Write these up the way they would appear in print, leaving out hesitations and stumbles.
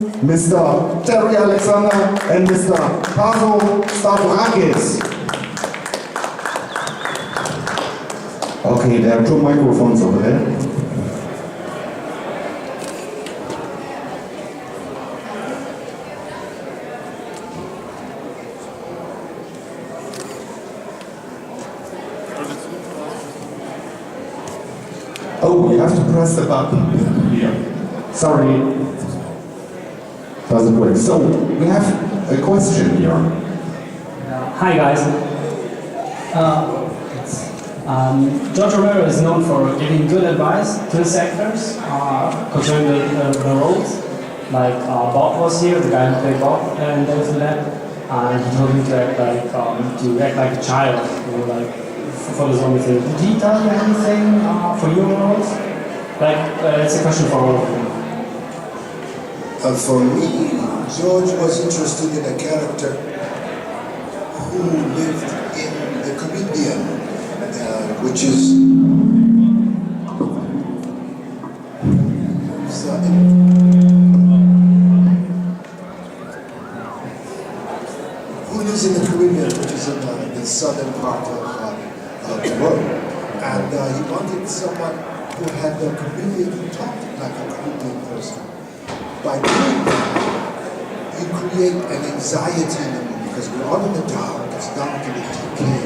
Mr. Terry Alexander and Mr. Tarso Stavrakis. Okay, there are two microphones over there. Oh, you have to press the button here. Sorry. Doesn't work. So, we have a question here. Hi guys. George Romero is known for giving good advice to his actors concerning the roles. Like Bob was here, the guy who played Bob, and there was that. And he told him to act like a child, you know, like for the zombie thing. Did he tell you anything for your roles? Like it's a question for all of you. For me, George was interested in a character who lived in the Caribbean, which is who lives in the Caribbean, which is in the southern part of the world, and he wanted someone who had the Caribbean, who talked like a Caribbean person. By doing that, you create an anxiety in the movie because we're all in the dark, it's dark and it's decay.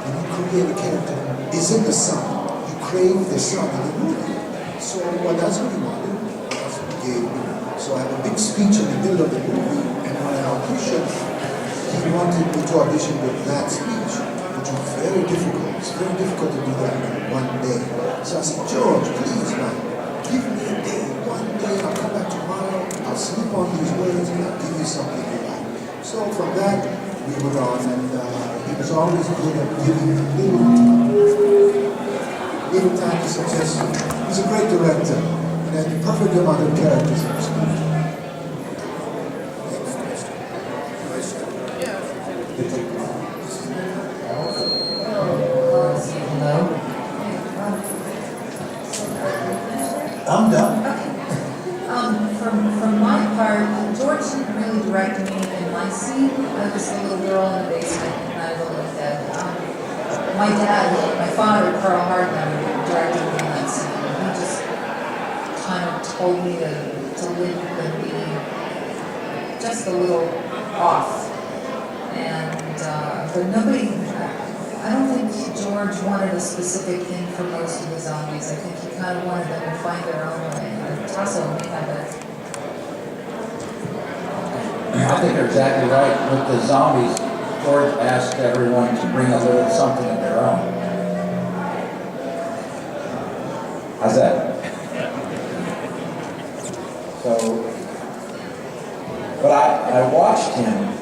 And you create a character who is in the sun. You crave the sun in the movie. So that's what he wanted, that's what he gave me. So I have a big speech in the middle of the movie, and when I auditioned, he wanted me to audition with that speech, which was very difficult. It's very difficult to do that in one day. So I said, George, please, man, give me a day, one day, I'll come back tomorrow, I'll sleep on these words, and I'll give you something you like. So from that, we went on, and he was always good at giving little tiny suggestions. He's a great director, and had the perfect amount of characters in his movie. I'm done. Okay. From my part, George didn't really direct me in my scene. I was the little girl in the basement, and I looked like that. My dad, my father, Carl Hardman, directed me in that scene. He just kind of told me to live and be just a little off. And but nobody. I don't think George wanted a specific thing for most of the zombies. I think he kind of wanted them to find their own way. And Tasso may have a... I think you're exactly right. With the zombies, George asked everyone to bring a little something of their own. How's that? So, but I watched him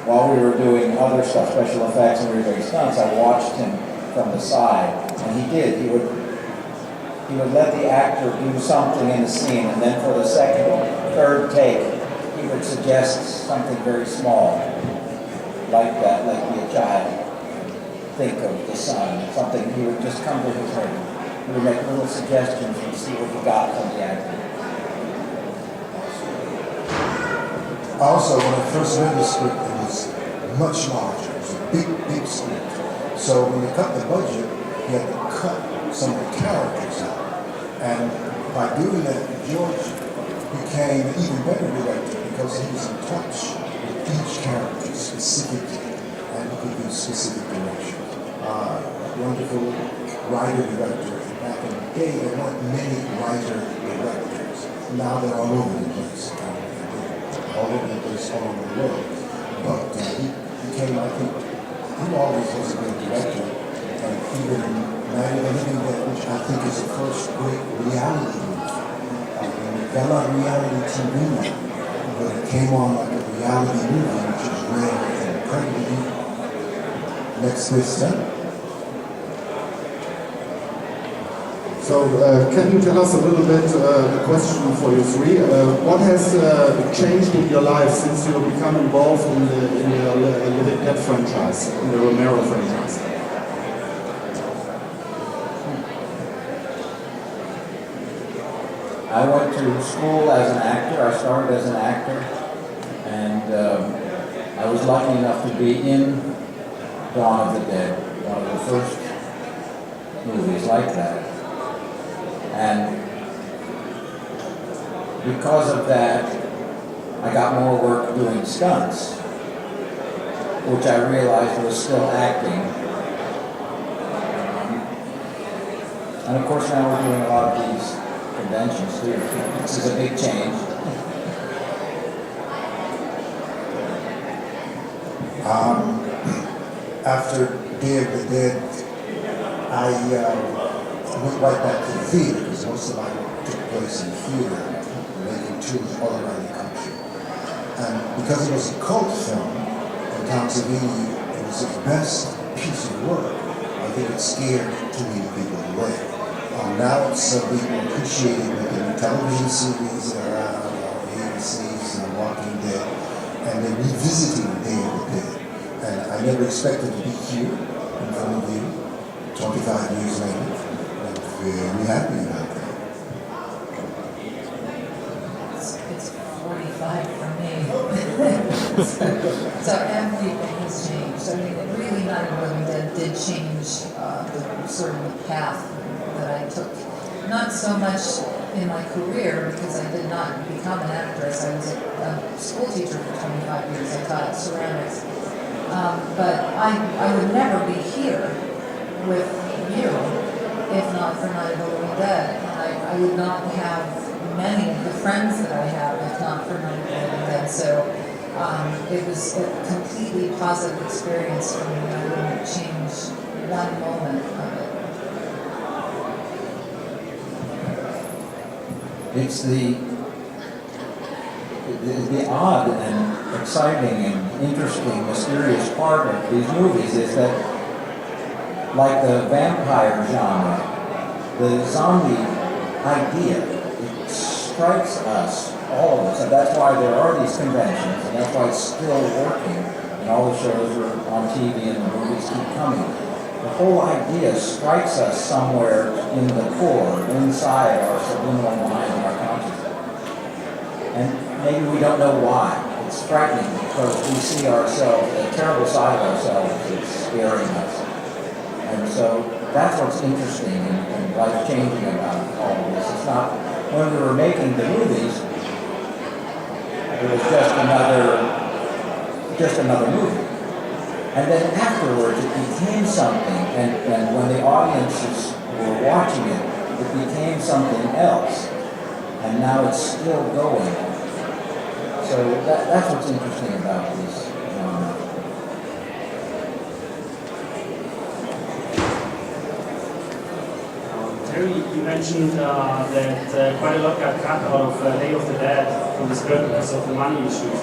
while we were doing other stuff, special effects, and we were doing stunts. I watched him from the side, and he did. He would let the actor do something in the scene, and then for the second, third take, he would suggest something very small, like that, like be a child. Think of the sun, something. He would just come to his head. He would make little suggestions and see what he got from the actor. Also, when I first read the script, it was much larger. It was a big script. So when they cut the budget, he had to cut some of the characters out. And by doing that, George became an even better director because he was in touch with each character specifically, and he could do specific direction. Wonderful writer-director. Back in the day, there weren't many writer-directors. Now they're all over the place. All over the place, all over the world. But he became, I think, he always was a great director. And even in Night of the Living Dead, which I think is the first great reality movie. It got a lot of reality TV, but it came on like a reality movie, which is rare and incredibly next step. So, can you tell us a little bit, the question for you three, what has changed in your life since you become involved in the Living Dead franchise, in the Romero franchise? I went to school as an actor. I started as an actor, and I was lucky enough to be in Dawn of the Dead, one of the first movies like that. And because of that, I got more work doing stunts, which I realized was still acting. And of course now we're doing a lot of these conventions too. This is a big change. After Day of the Dead, I went right back to the theater, because most of my work took place in the theater, making tours all around the country. And because it was a cult film, and Tom Savini, it was his best piece of work, I think it scared too many people away. Now it's being appreciated with the television series that are out, ABC's and Walking Dead, and they're revisiting Day of the Dead. And I never expected to be here in front of you 25 years later. I'm very happy about that. It's 45 for me. so everything has changed. I mean, really Night of the Living Dead did change the sort of the path that I took. Not so much in my career, because I did not become an actress. I was a school teacher for 25 years. I taught ceramics. But I would never be here with you if not for Night of the Living Dead. And I would not have many of the friends that I have if not for Night of the Living Dead. So it was a completely positive experience for me. I wouldn't change one moment of it. It's the odd and exciting and interesting, mysterious part of these movies is that, like the vampire genre, the zombie idea, it strikes us, all of us, and that's why there are these conventions, and that's why it's still working, and all the shows are on TV and the movies keep coming. The whole idea strikes us somewhere in the core, inside our subliminal mind and our consciousness. And maybe we don't know why. It's frightening because we see ourselves, a terrible side of ourselves that's scaring us. And so that's what's interesting and life-changing about all of this. It's not, when we were making the movies, it was just another movie. And then afterwards it became something, and when the audiences were watching it, it became something else. And now it's still going. So that's what's interesting about this genre. Terry, you mentioned that quite a lot got cut out of Day of the Dead from the script because of the money issues.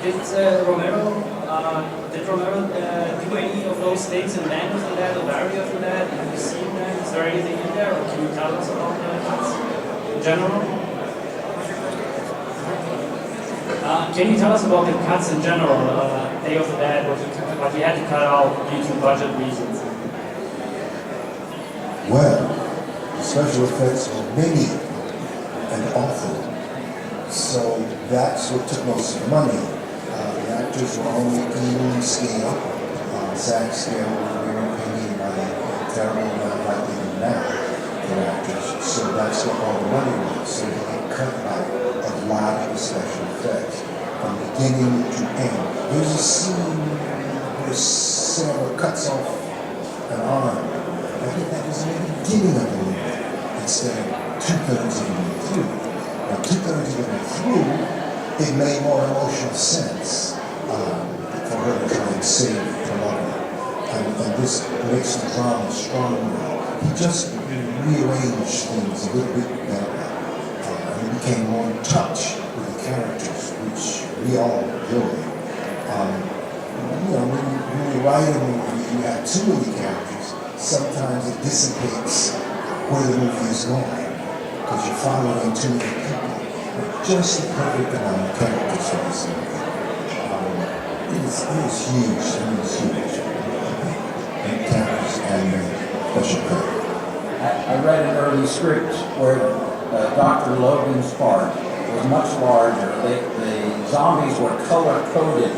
Did Romero do any of those things in Land of the Dead or Diary of the Dead? Have you seen that? Is there anything in there, or can you tell us about the cuts in general? Can you tell us about the cuts in general? Day of the Dead, what you had to cut out due to budget reasons? Well, the special effects were many and awful, so that's what took most of the money. The actors were only in scale, SAG scale, we were paid by a terrible amount like they do now for actors, so that's what all the money was. So they cut out a lot of the special effects from beginning to end. There's a scene where Sarah cuts off an arm. I think that was in the beginning of the movie, instead of 2/3 of the way through. Now 2/3 of the way through, it made more emotional sense for her to try and save her lover. And this makes the drama stronger. He just rearranged things a little bit better. He became more in touch with the characters, which we all enjoy. When you write a movie, you have too many characters. Sometimes it dissipates where the movie is going because you're following too many people. Just the perfect amount of characters for this movie. It was huge. And characters and special credit. I read an early script where Dr. Logan's part was much larger. The zombies were color-coded.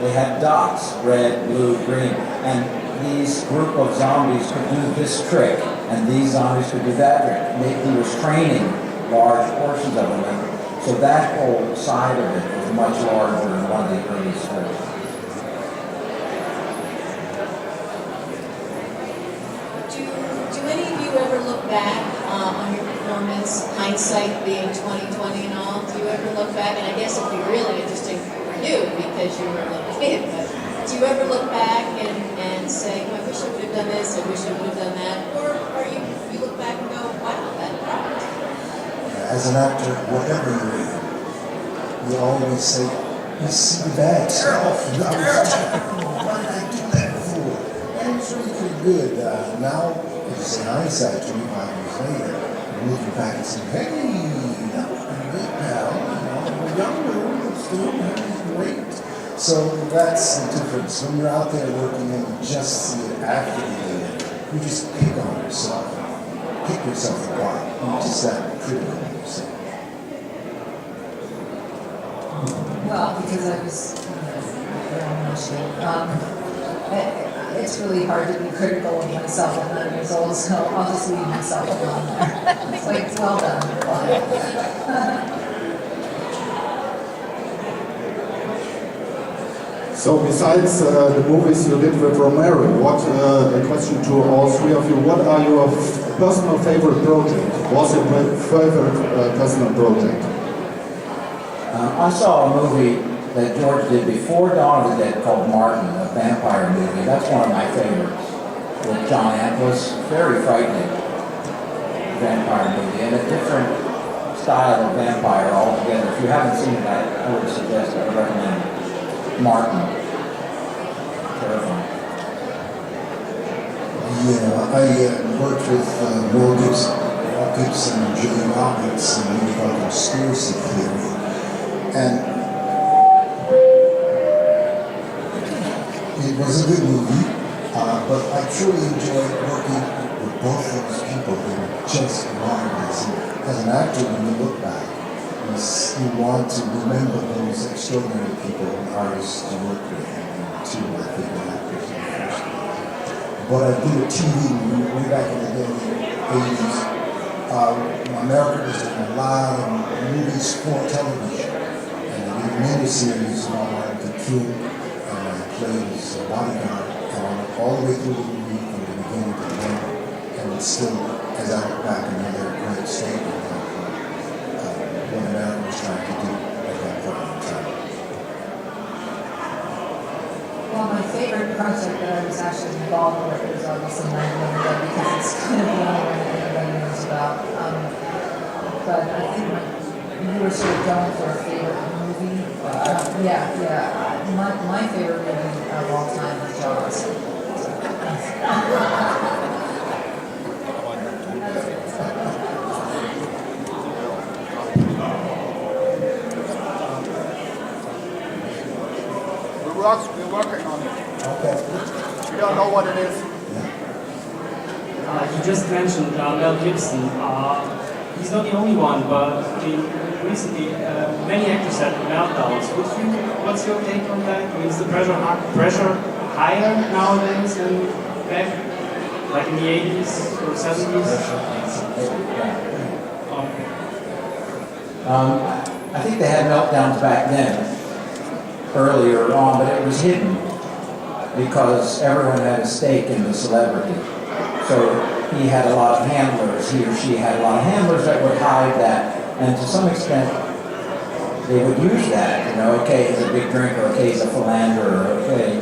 They had dots, red, blue, green, and these group of zombies could do this trick, and these zombies could do that trick. He was training large portions of them, and so that whole side of it was much larger in one of the early scripts. Do any of you ever look back on your performance, hindsight being 20/20 and all? Do you ever look back? And I guess it'd be really interesting for you because you were a little kid, but do you ever look back and say, I wish I would have done this, I wish I would have done that? Or you look back and go, wow, that rocked? As an actor, whatever you're in, you always say, you see the bad stuff. And I was terrible. Why did I do that before? And it's really pretty good. Now, it's in hindsight, 25 years later, I'm looking back and saying, hey, that was pretty good, pal. We're younger, we're still having great. So that's the difference. When you're out there working and you just see it after the event, you just pick on yourself. Pick yourself apart. You're just that critical of yourself. Well, because I was it's really hard to be critical of myself at 9 years old, so I'll just leave myself alone there. It's like, well done. So besides the movies you did with Romero, what, a question to all three of you, what are your personal favorite project? What's your favorite personal project? I saw a movie that George did before Dawn of the Dead called Martin, a vampire movie. That's one of my favorites with John Amplis. Very frightening vampire movie and a different style of vampire altogether. If you haven't seen it, I would suggest, I would recommend Martin. Terrifying. Yeah, I worked with Mel Gibson and Julie Roberts in a movie called Conspiracy Theory. And it was a good movie, but I truly enjoyed working with both those people. They were just marvelous. As an actor, when you look back, you want to remember those extraordinary people and artists to work with. And two of my favorite actors in the first place. But I did a TV movie way back in the day, in the 80s. America was doing a lot of movies for television. And I did a miniseries on the King, and I played his bodyguard, and I went all the way through the movie from the beginning to the end. And it's still, as I look back, another great statement of what America was trying to do at that point in time. Well, my favorite project that I was actually involved with is obviously 9/11, because it's kind of the only one that everybody knows about. But I think you were sort of going for a favorite movie. My favorite movie of all time is Jaws. We're working on it. Okay. We don't know what it is. You just mentioned Mel Gibson. He's not the only one, but recently many actors had meltdowns. What's your take on that? Is the pressure higher nowadays than back, like in the 80s or 70s? I think they had meltdowns back then, earlier on, but it was hidden because everyone had a stake in the celebrity. So he had a lot of handlers, he or she had a lot of handlers that would hide that, and to some extent they would use that, okay, he's a big drinker, okay, he's a philanderer, okay,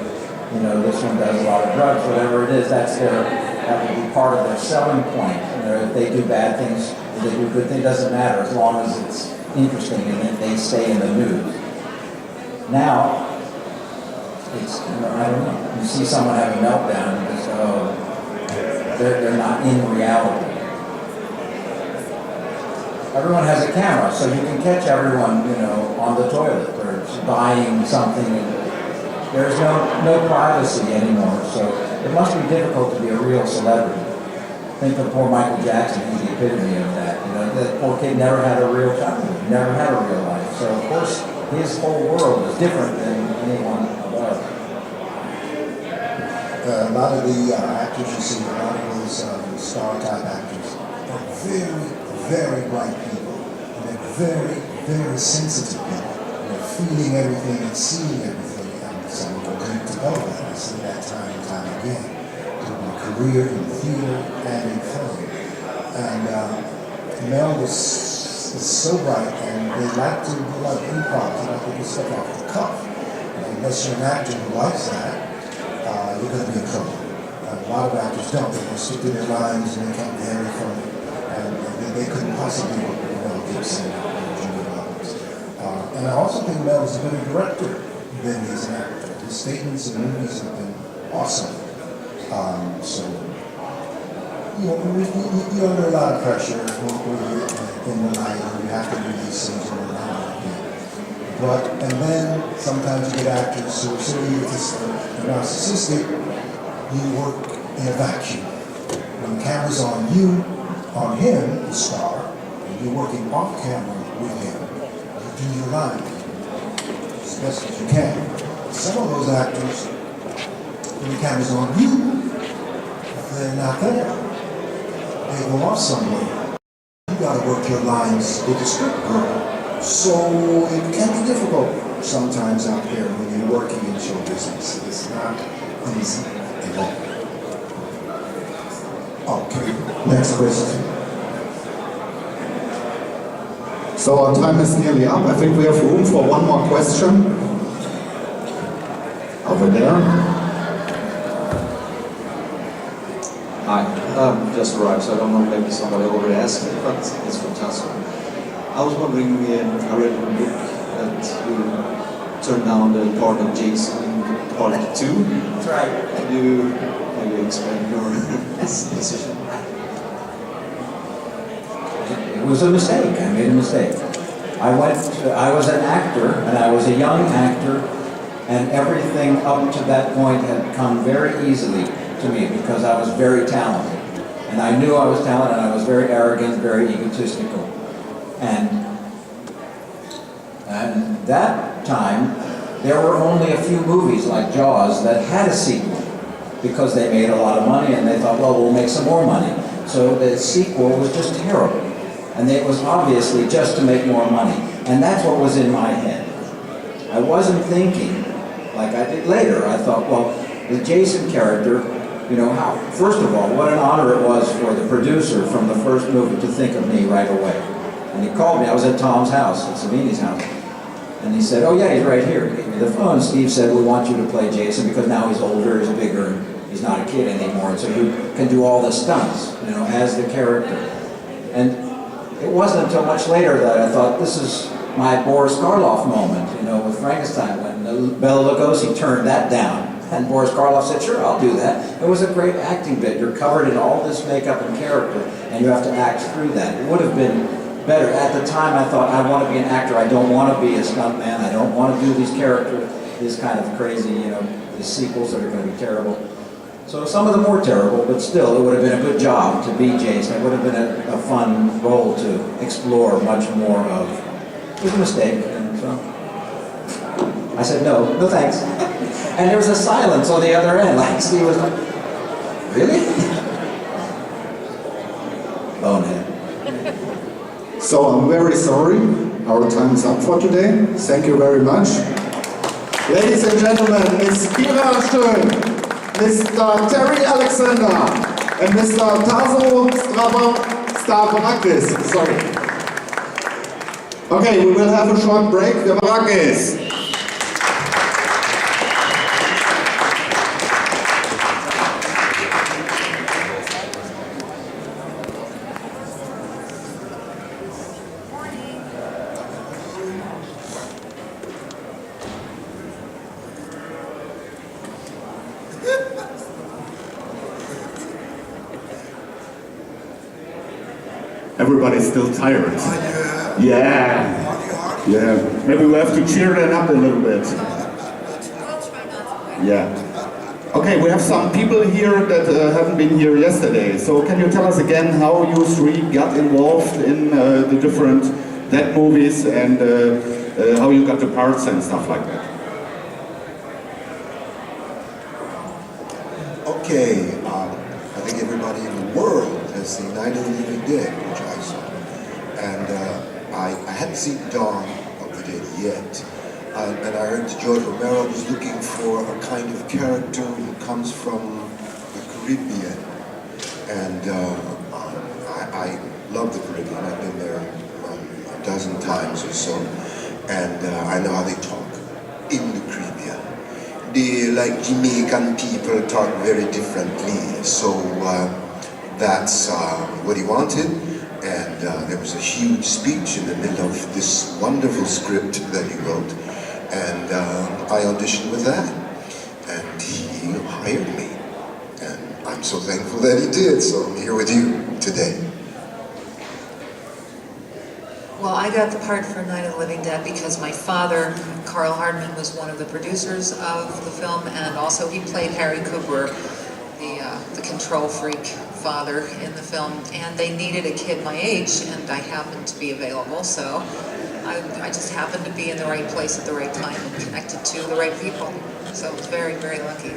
this one does a lot of drugs, whatever it is, that would be part of their selling point. If they do bad things, if they do good things, it doesn't matter as long as it's interesting and then they stay in the news. Now, it's, I don't know, you see someone have a meltdown and just go, they're not in reality. Everyone has a camera, so you can catch everyone, on the toilet or buying something. There's no privacy anymore, so it must be difficult to be a real celebrity. Think of poor Michael Jackson, he's the epitome of that. You know, that poor kid never had a real childhood, never had a real life. So of course, his whole world is different than anyone of ours. A lot of the actors you see, a lot of those star-type actors are very, very bright people. And they're very, very sensitive people. They're feeling everything and seeing everything. And some of them need to know that. I see that time and time again. My career in theater and in film. And Mel was so bright, and they like to do a lot of improv. They like to do stuff off the cuff. And unless you're an actor who likes that, you're going to be in trouble. A lot of actors don't. They stick to their lines and they can't be very funny. And they couldn't possibly work with Mel Gibson or Julia Roberts. And I also think Mel is a better director than he's an actor. His statements in movies have been awesome. So, you know, you're under a lot of pressure when you're in the night and you have to do these things in the night. But, and then sometimes you get actors who are so egotistic and narcissistic, you work in a vacuum. When the camera's on you, on him, the star, and you're working off camera with him, you do your line as best as you can. Some of those actors, when the camera's on you, they're not there. They go off somewhere. You gotta work your lines with the script girl. So it can be difficult sometimes out there when you're working in show business. It's not easy at all. Okay, next question. So our time is nearly up. I think we have room for one more question. Over there. Hi, just arrived, so I don't know, maybe somebody already asked it, but it's from Tarso. I was wondering, I read in a book that you turned down the part of Jason in part 2. That's right. Can you maybe explain your decision? It was a mistake. I made a mistake. I was an actor, and I was a young actor, and everything up to that point had come very easily to me because I was very talented. And I knew I was talented, and I was very arrogant, very egotistical. And that time, there were only a few movies like Jaws that had a sequel because they made a lot of money and they thought, well, we'll make some more money. So the sequel was just terrible. And it was obviously just to make more money. And that's what was in my head. I wasn't thinking like I did later. I thought, well, the Jason character, you know, first of all, what an honor it was for the producer from the first movie to think of me right away. And he called me. I was at Tom's house, at Savini's house. And he said, oh yeah, he's right here. He gave me the phone. Steve said, we want you to play Jason because now he's older, he's bigger, and he's not a kid anymore. And so you can do all the stunts, you know, as the character. And it wasn't until much later that I thought, this is my Boris Karloff moment, you know, with Frankenstein, when Bela Lugosi turned that down. And Boris Karloff said, sure, I'll do that. It was a great acting bit. You're covered in all this makeup and character, and you have to act through that. It would have been better. At the time, I thought, I want to be an actor. I don't want to be a stuntman. I don't want to do these characters, these kind of crazy, you know, these sequels that are going to be terrible. So some of them were terrible, but still, it would have been a good job to be Jason. It would have been a fun role to explore much more of. It was a mistake, and so I said, no thanks. And there was a silence on the other end, like Steve was like, really? Bonehead. So I'm very sorry, our time is up for today. Thank you very much. Ladies and gentlemen, Ms. Kyra Schon, Mr. Terry Alexander, and Mr. Tarso Stavrakis. Sorry. Okay, we will have a short break. Stavrakis. Everybody's still tired. Yeah. Yeah. Maybe we have to cheer them up a little bit. Yeah. Okay, we have some people here that haven't been here yesterday. So can you tell us again how you three got involved in the different Dead movies and how you got the parts and stuff like that? Okay, I think everybody in the world has seen Night of the Living Dead, which I saw. And I hadn't seen Dawn of the Dead yet. And I heard that George Romero was looking for a kind of character who comes from the Caribbean. And I love the Caribbean. I've been there a dozen times or so. And I know how they talk in the Caribbean. They, like Jamaican people, talk very differently. So that's what he wanted. And there was a huge speech in the middle of this wonderful script that he wrote. And I auditioned with that, and he hired me. And I'm so thankful that he did, so I'm here with you today. Well, I got the part for Night of the Living Dead because my father, Carl Hardman, was one of the producers of the film, and also he played Harry Cooper, the control freak father in the film, and they needed a kid my age, and I happened to be available, so I just happened to be in the right place at the right time and connected to the right people. So I was very, very lucky.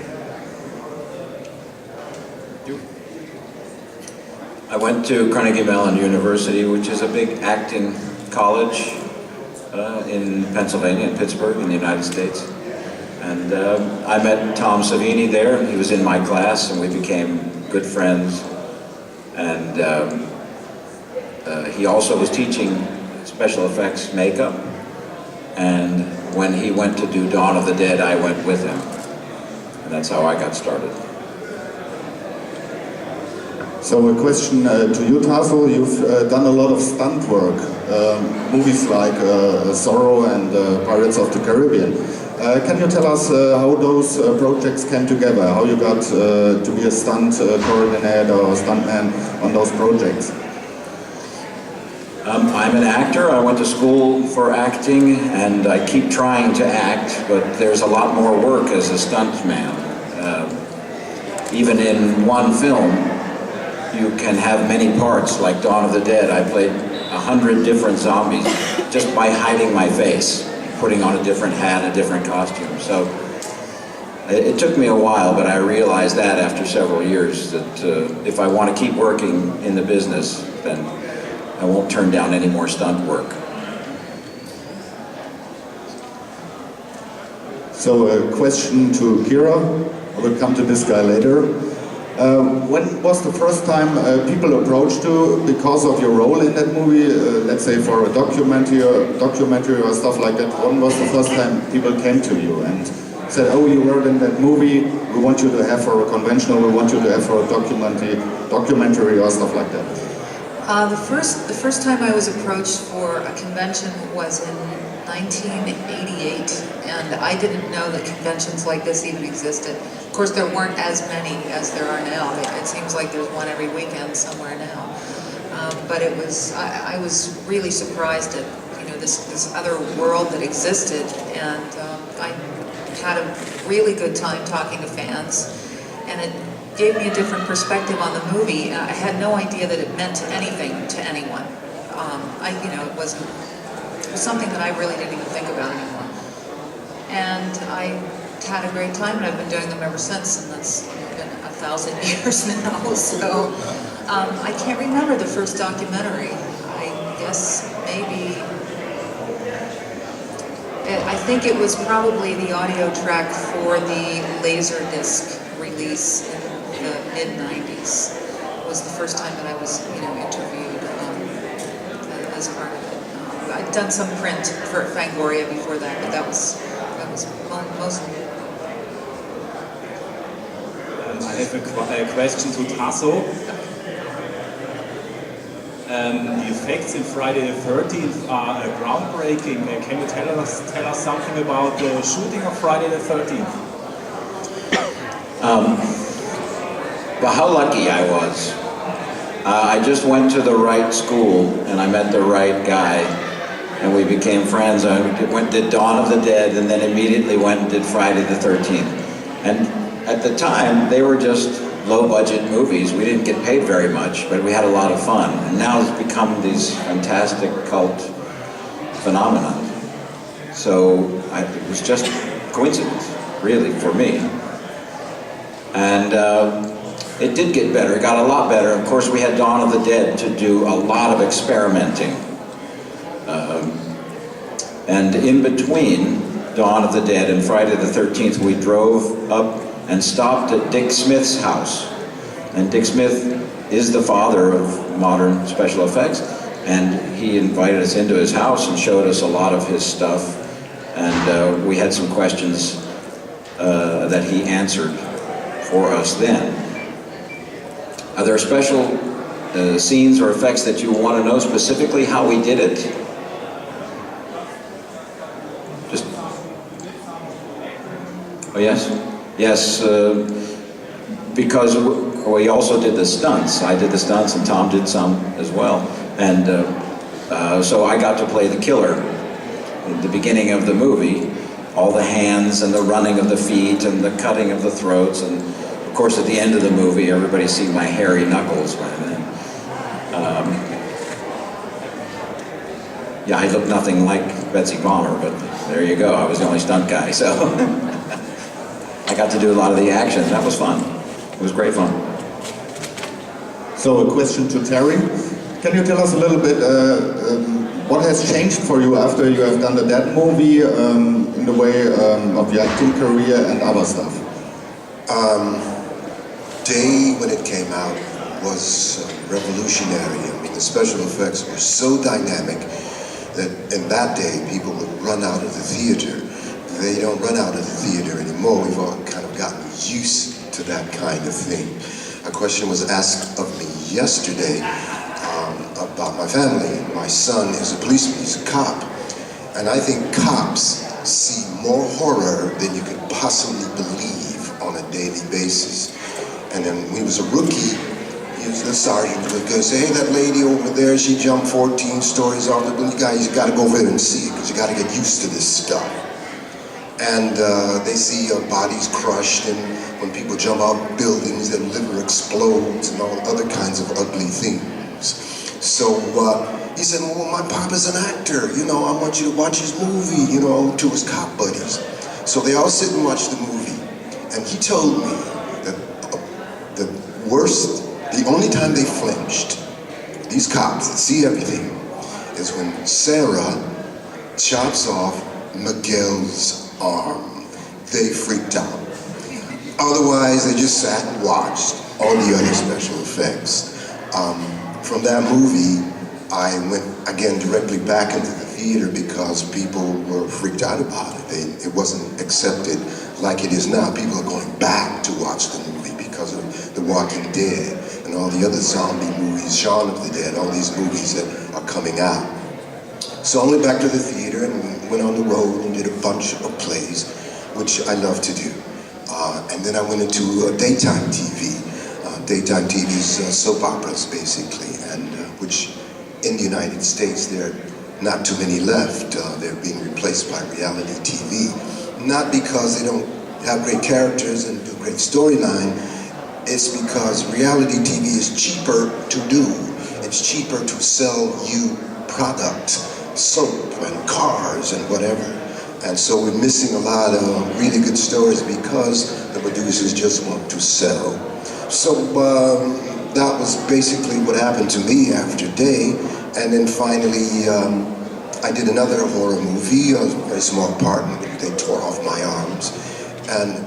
I went to Carnegie Mellon University, which is a big acting college in Pennsylvania, in Pittsburgh, in the United States. And I met Tom Savini there. He was in my class, and we became good friends. And he also was teaching special effects makeup, and when he went to do Dawn of the Dead, I went with him, and that's how I got started. So a question to you, Tarso. You've done a lot of stunt work, movies like Zorro and Pirates of the Caribbean. Can you tell us how those projects came together, how you got to be a stunt coordinator or stuntman on those projects? I'm an actor. I went to school for acting, and I keep trying to act, but there's a lot more work as a stuntman. Even in one film, you can have many parts, like Dawn of the Dead. I played 100 different zombies just by hiding my face, putting on a different hat, a different costume. So it took me a while, but I realized that after several years that if I want to keep working in the business, then I won't turn down any more stunt work. So a question to Kyra. I will come to this guy later. When was the first time people approached you because of your role in that movie? Let's say for a documentary or stuff like that. When was the first time people came to you and said, "Oh, you were in that movie. We want you to have for a conventional. We want you to have for a documentary or stuff like that." The first time I was approached for a convention was in 1988, and I didn't know that conventions like this even existed. Of course, there weren't as many as there are now. It seems like there's one every weekend somewhere now. But it was, I was really surprised at this other world that existed, and I had a really good time talking to fans, and it gave me a different perspective on the movie. I had no idea that it meant anything to anyone. It was something that I really didn't even think about anymore. And I had a great time, and I've been doing them ever since, and that's been 1,000 years now. So I can't remember the first documentary. I guess maybe, I think it was probably the audio track for the Laserdisc release in the mid-90s. Was the first time that I was, interviewed as part of it. I'd done some print for Fangoria before that, but that was mostly. I have a question to Tarso. The effects in Friday the 13th are groundbreaking. Can you tell us something about the shooting of Friday the 13th? Well, how lucky I was. I just went to the right school, and I met the right guy, and we became friends. I did Dawn of the Dead, and then immediately went and did Friday the 13th. And at the time, they were just low-budget movies. We didn't get paid very much, but we had a lot of fun. And now it's become these fantastic cult phenomenon. So it was just coincidence, really, for me. And it did get better. It got a lot better. Of course, we had Dawn of the Dead to do a lot of experimenting. And in between Dawn of the Dead and Friday the 13th, we drove up and stopped at Dick Smith's house. And Dick Smith is the father of modern special effects. And he invited us into his house and showed us a lot of his stuff. And we had some questions that he answered for us then. Are there special scenes or effects that you want to know specifically how we did it? Just, oh yes? Yes, because we also did the stunts. I did the stunts and Tom did some as well. And so I got to play the killer at the beginning of the movie. All the hands and the running of the feet and the cutting of the throats. And of course at the end of the movie, everybody's seen my hairy knuckles by then. Yeah, I look nothing like Betsy Palmer, but there you go. I was the only stunt guy, so. I got to do a lot of the action. That was fun. It was great fun. So a question to Terry. Can you tell us a little bit what has changed for you after you have done the Dead movie in the way of your acting career and other stuff? Day when it came out was revolutionary. I mean, the special effects were so dynamic that in that day people would run out of the theater. They don't run out of the theater anymore. We've all kind of gotten used to that kind of thing. A question was asked of me yesterday about my family. My son is a policeman, he's a cop. And I think cops see more horror than you could possibly believe on a daily basis. And then when he was a rookie, the sergeant would go say, hey, that lady over there, she jumped 14 stories off the building. You got to go over there and see it, because you got to get used to this stuff. And they see bodies crushed, and when people jump out of buildings, their liver explodes, and all other kinds of ugly things. So he said, well, my papa's an actor, you know, I want you to watch his movie, you know, to his cop buddies. So they all sit and watch the movie, and he told me that the only time they flinched, these cops that see everything, is when Sarah chops off Miguel's arm. They freaked out. Otherwise, they just sat and watched all the other special effects. From that movie, I went again directly back into the theater because people were freaked out about it. It wasn't accepted like it is now. People are going back to watch the movie because of The Walking Dead and all the other zombie movies, Shaun of the Dead, all these movies that are coming out. So I went back to the theater and went on the road and did a bunch of plays, which I love to do. And then I went into daytime TV. Daytime TV is soap operas, basically, and which in the United States, there are not too many left. They're being replaced by reality TV. Not because they don't have great characters and do great storyline, it's because reality TV is cheaper to do. It's cheaper to sell you product, soap and cars and whatever. And so we're missing a lot of really good stories because the producers just want to sell. So that was basically what happened to me after Day. And then finally, I did another horror movie, a very small part, and they tore off my arms. And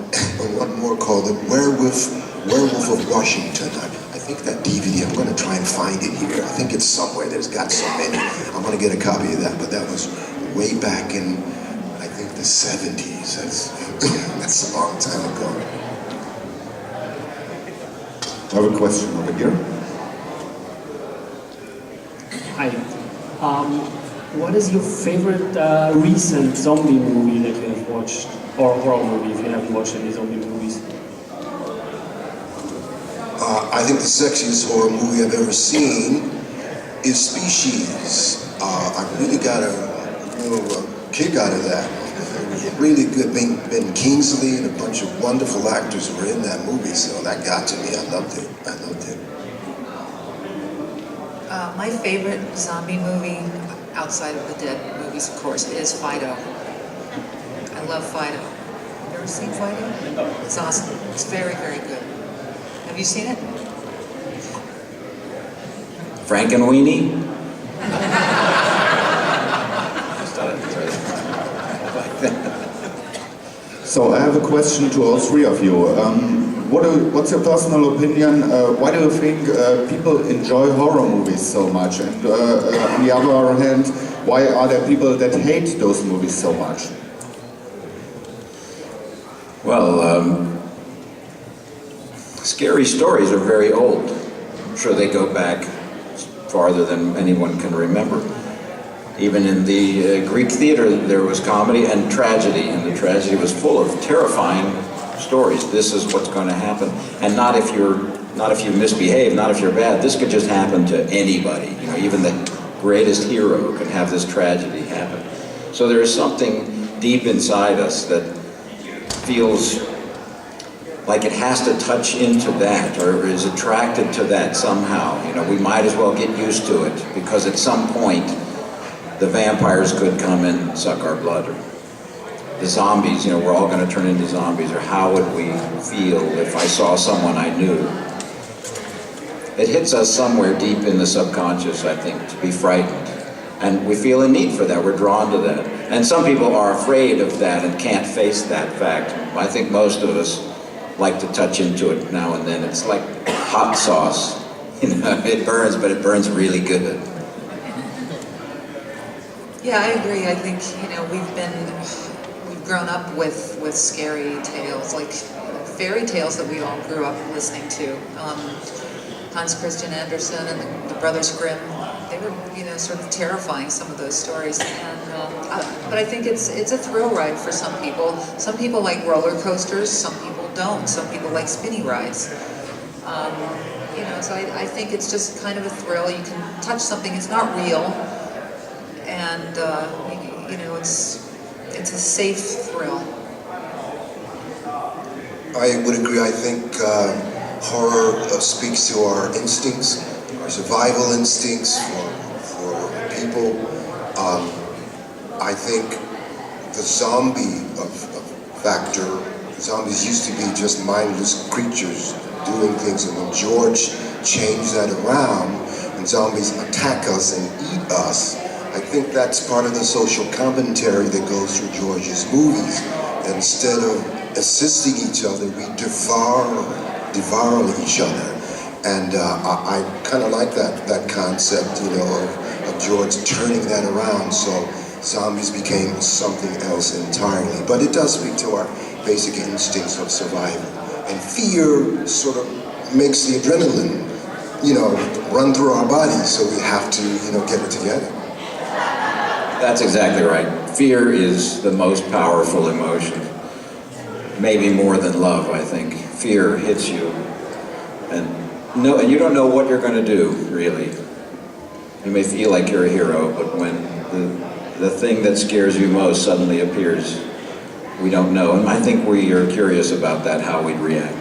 one more called The Werewolf of Washington. I think that DVD, I'm going to try and find it here. I think it's somewhere. There's got so many. I'm going to get a copy of that, but that was way back in, I think, the 70s. That's a long time ago. I have a question over here. Hi. What is your favorite recent zombie movie that you have watched? Or horror movie, if you haven't watched any zombie movies? I think the sexiest horror movie I've ever seen is Species. I really got a kick out of that. It really good. Ben Kingsley and a bunch of wonderful actors were in that movie, so that got to me. I loved it. I loved it. My favorite zombie movie, outside of the Dead movies, of course, is Fido. I love Fido. You ever seen Fido? It's awesome. It's very, very good. Have you seen it? Frankenweenie? So I have a question to all three of you. What's your personal opinion? Why do you think people enjoy horror movies so much? And on the other hand, why are there people that hate those movies so much? Well, scary stories are very old. I'm sure they go back farther than anyone can remember. Even in the Greek theater, there was comedy and tragedy, and the tragedy was full of terrifying stories. This is what's going to happen, and not if you misbehave, not if you're bad. This could just happen to anybody. You know, even the greatest hero can have this tragedy happen. So there is something deep inside us that feels like it has to touch into that, or is attracted to that somehow. You know, we might as well get used to it, because at some point the vampires could come and suck our blood, or the zombies, you know, we're all going to turn into zombies, or how would we feel if I saw someone I knew? It hits us somewhere deep in the subconscious, I think, to be frightened. And we feel a need for that, we're drawn to that. And some people are afraid of that and can't face that fact. I think most of us like to touch into it now and then. It's like hot sauce. You know, it burns, but it burns really good. Yeah, I agree. I think, you know, we've grown up with scary tales, like fairy tales that we all grew up listening to. Hans Christian Andersen and the Brothers Grimm, they were, you know, sort of terrifying, some of those stories. And but I think it's a thrill ride for some people. Some people like roller coasters, some people don't. Some people like spinny rides. You know, so I think it's just kind of a thrill. You can touch something, it's not real. And you know, it's a safe thrill. I would agree. I think horror speaks to our instincts, our survival instincts for people. I think the zombie factor, zombies used to be just mindless creatures doing things, and when George changed that around and zombies attack us and eat us, I think that's part of the social commentary that goes through George's movies. Instead of assisting each other, we devour each other. And I kind of like that concept, you know, of George turning that around, so zombies became something else entirely. But it does speak to our basic instincts of survival. And fear sort of makes the adrenaline, you know, run through our bodies, so we have to, you know, get it together. That's exactly right. Fear is the most powerful emotion. Maybe more than love, I think. Fear hits you. And you don't know what you're going to do, really. You may feel like you're a hero, but when the thing that scares you most suddenly appears, we don't know. And I think we are curious about that, how we'd react.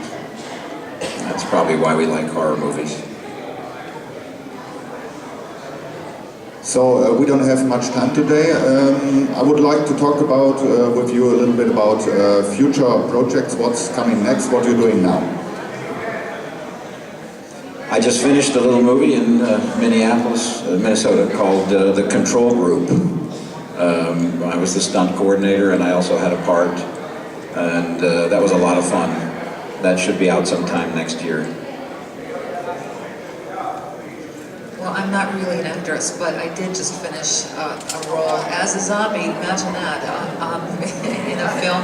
That's probably why we like horror movies. So we don't have much time today. I would like to talk about with you a little bit about future projects, what's coming next, what you're doing now. I just finished a little movie in Minneapolis, Minnesota, called The Control Group. I was the stunt coordinator, and I also had a part, and that was a lot of fun. That should be out sometime next year. Well, I'm not really an actress, but I did just finish a role as a zombie, imagine that, in a film,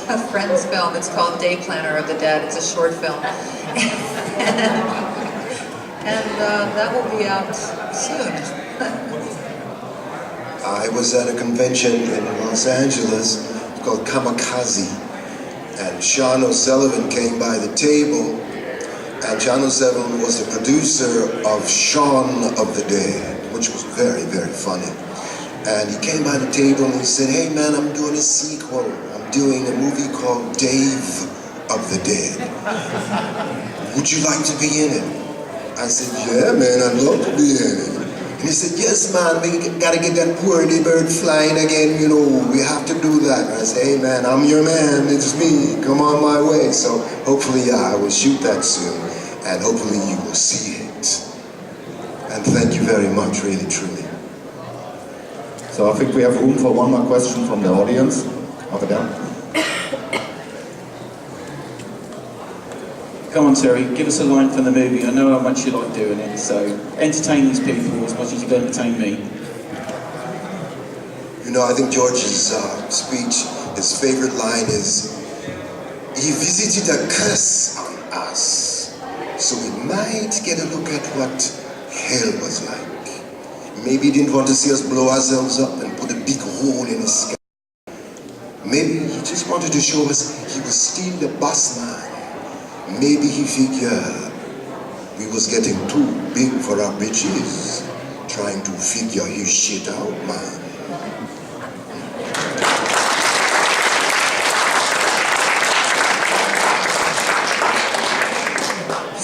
a friend's film. It's called Day Planner of the Dead. It's a short film. and that will be out soon. I was at a convention in Los Angeles called Kamikaze, and Sean O'Sullivan came by the table, and Sean O'Sullivan was the producer of Shaun of the Dead, which was very, very funny. And he came by the table and he said, "Hey man, I'm doing a sequel. I'm doing a movie called Dave of the Dead. Would you like to be in it?" I said, "Yeah man, I'd love to be in it." And he said, "Yes man, we gotta get that poorly bird flying again, you know, we have to do that." And I said, "Hey man, I'm your man, it's me, come on my way." So hopefully, yeah, I will shoot that soon, and hopefully you will see it. And thank you very much, really, truly. So I think we have room for one more question from the audience. Over there. Come on, Terry, give us a line from the movie. I know how much you like doing it, so entertain these people as much as you've entertained me. You know, I think George's speech, his favorite line is, "He visited a curse on us, so we might get a look at what hell was like. Maybe he didn't want to see us blow ourselves up and put a big hole in the sky. Maybe he just wanted to show us he was still the boss man. Maybe he figured we was getting too big for our britches, trying to figure his shit out, man."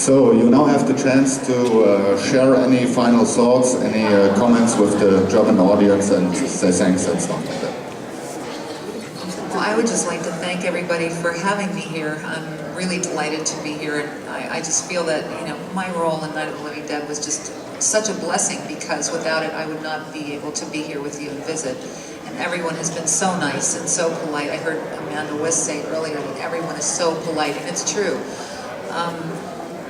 So you now have the chance to share any final thoughts, any comments with the German audience, and say thanks and stuff like that. Well, I would just like to thank everybody for having me here. I'm really delighted to be here, and I just feel that, you know, my role in Night of the Living Dead was just such a blessing, because without it I would not be able to be here with you and visit. And everyone has been so nice and so polite. I heard Amanda Wiss say earlier that everyone is so polite, and it's true.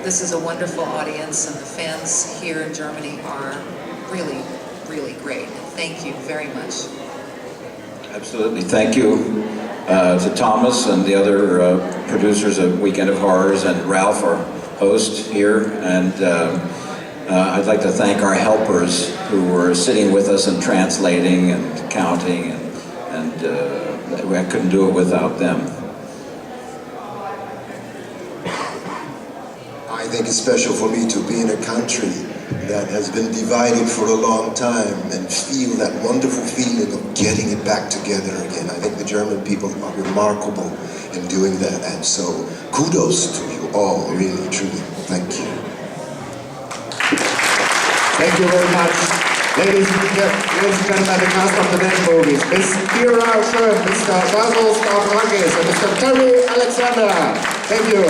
This is a wonderful audience, and the fans here in Germany are really, really great. Thank you very much. Absolutely. Thank you to Thomas and the other producers of Weekend of Horrors, and Ralph, our host here. And I'd like to thank our helpers who were sitting with us and translating and counting, and I couldn't do it without them. I think it's special for me to be in a country that has been divided for a long time and feel that wonderful feeling of getting it back together again. I think the German people are remarkable in doing that, and so kudos to you all, really, truly. Thank you. Thank you very much. Ladies and gentlemen, the cast of the next movies, Miss Kyra Schon, Mr. Tarso Stavrakis, and Mr. Terry Alexander. Thank you.